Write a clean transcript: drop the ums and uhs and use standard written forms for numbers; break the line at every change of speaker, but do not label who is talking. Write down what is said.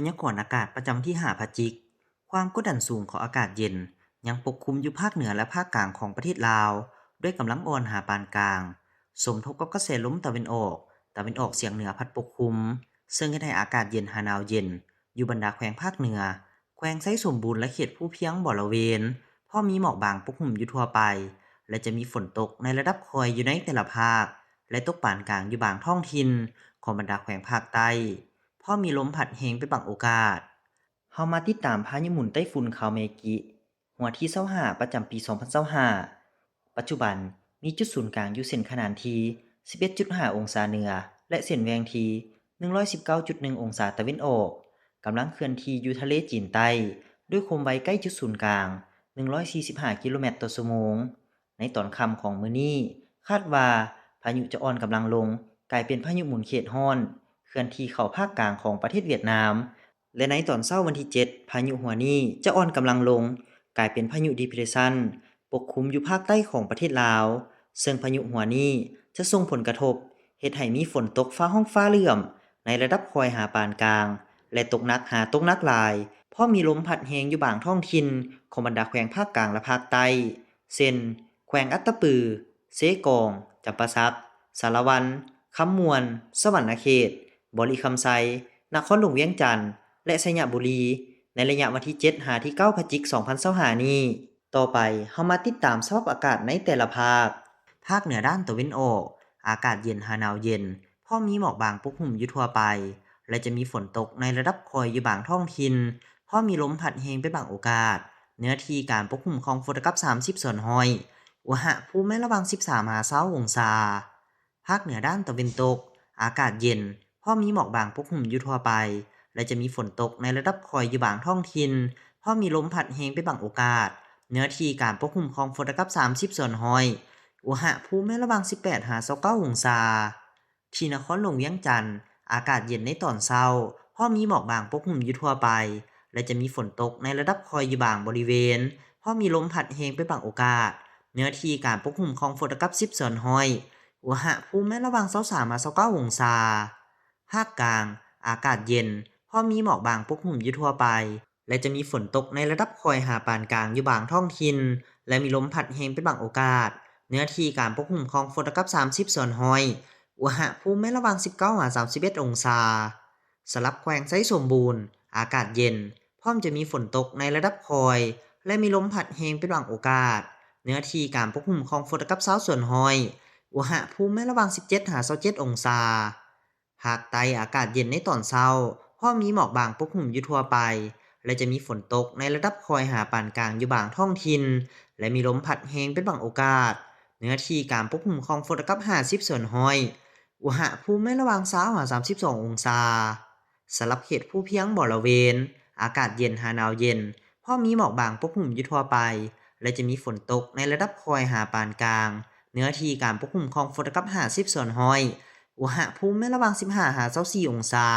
ยากรณ์อากาศประจำที่5พฤศจิกความกดดันสูงของอากาศเย็นยังปกคลุมอยู่ภาคเหนือและภาคกลางของประเทศลาวด้วยกำลังอ่อนหาปานกลางสมทบกับกระแสลมตะวันออกเฉียงเหนือพัดปกคลุมซึ่งให้อากาศเย็นหาหนาวเย็นอยู่บรรดาแขวงภาคเหนือแขวงไซสมบูรณ์และเขตผู้เพียงบริเวณพอมีหมอกบางปกคลุมอยู่ทั่วไปและจะมีฝนตกในระดับคอยอยู่ในแต่ละภาคและตกปานกลางอยู่บางท้องถิ่นของบรรดาแขวงภาคใต้ พอมีลมพัดแรงเป็นบางโอกาสเฮามาติดตามพายุหมุนไต้ฝุ่นคาเมกิหัวที่25ประจำปี2025ปัจจุบันมีจุดศูนย์กลางอยู่เส้นขนานที่11.5 องศาเหนือและเส้นแหวงที่119.1 องศาตะวันออกกำลังเคลื่อนที่อยู่ทะเลจีนใต้ด้วยความไวใกล้จุดศูนย์กลาง145กิโลเมตรต่อชั่วโมงในตอนค่ำของมื้อนี้คาดว่าพายุจะอ่อนกำลังลงกลายเป็นพายุหมุนเขตร้อน เคลื่อนที่เข้าภาคกลางของประเทศเวียดนาม และในตอนเช้าวันที่7พายุหัวนี้จะอ่อนกำลังลงกลายเป็นพายุ Depression ปกคลุมอยู่ภาคใต้ของประเทศลาวซึ่งพายุหัวนี้จะส่งผลกระทบเฮ็ดให้มีฝนตกฟ้าร้องฟ้าเหลื่อมในระดับคอยหาปานกลางและตกหนักหาตกหนักหลายเพราะมีลมพัดแรงอยู่บางท้องถิ่นของบรรดาแขวงภาคกลางและภาคใต้เช่นแขวงอัตตปือเซกองจำปาสักสารวันคำมวนสวรรณเขต บริคำไซนครหลวงเวียงจันทน์และสยบุรี ในระยะวันที่7หาที่9พฤศจิกายน2025นี้ ต่อไปเฮามาติดตามสภาพอากาศในแต่ละภาค ภาคเหนือด้านตะวันออกอากาศเย็นหาหนาวเย็นพอมีหมอกบางปกคลุมอยู่ทั่วไป และจะมีฝนตกในระดับคอยอยู่บางท้องถิ่นพอมีลมพัดแรงเป็นบางโอกาส เนื้อที่การปกคลุมของฝนกับ30ส่วนห้อยอุณหภูมิไม่ระหว่าง13หา20องศาภาคเหนือด้านตะวันตกอากาศเย็น พอมีหมอกบางปกคลุมอยู่ทั่วไป และจะมีฝนตกในระดับคอยอยู่บางท้องถิ่นพอมีลมพัดแรงเป็นบางโอกาส เนื้อที่การปกคลุมของฝนกับ30ส่วนห้อยอุณหภูมิในระหว่าง18หา29องศาที่นครหลวงเวียงจันทน์อากาศเย็นในตอนเช้าพอมีหมอกบางปกคลุมอยู่ทั่วไป และจะมีฝนตกในระดับคอยอยู่บางบริเวณพอมีลมพัดแรงเป็นบางโอกาส เนื้อที่การปกคลุมของฝนกับ10ส่วนห้อยอุณหภูมิในระหว่าง23มา29องศาภาคกลางอากาศเย็นพอมีหมอกบางปกคลุมอยู่ทั่วไป และจะมีฝนตกในระดับคอยหาปานกลางอยู่บางท้องถิ่นและมีลมพัดแรงเป็นบางโอกาส เนื้อที่การปกคลุมของฝนกับ30ส่วนห้อยอุณหภูมิในระหว่าง19มา31องศาสลับแขวงไซสมบูรณ์อากาศเย็นพร้อมจะมีฝนตกในระดับคอยและมีลมพัดแรงเป็นบางโอกาส เนื้อที่การปกคลุมของฝนกับ20ส่วนห้อยอุณหภูมิในระหว่าง17หา27องศาภาคใต้อากาศเย็นในตอนเช้าพอมีหมอกบางปกคลุมอยู่ทั่วไป และจะมีฝนตกในระดับคอยหาปานกลางอยู่บางท้องถิ่นและมีลมพัดแรงเป็นบางโอกาส เนื้อที่การปกคลุมของฝนกับ50ส่วนห้อยอุณหภูมิในระหว่าง20หา32องศาสำหรับเขตผู้เพียงบริเวณอากาศเย็นหาหนาวเย็นพอมีหมอกบางปกคลุมอยู่ทั่วไปและจะมีฝนตกในระดับคอยหาปานกลางเนื้อที่การปกคลุมของฝนกับ50ส่วนห้อยอุณหภูมิในระหว่าง15หา24องศา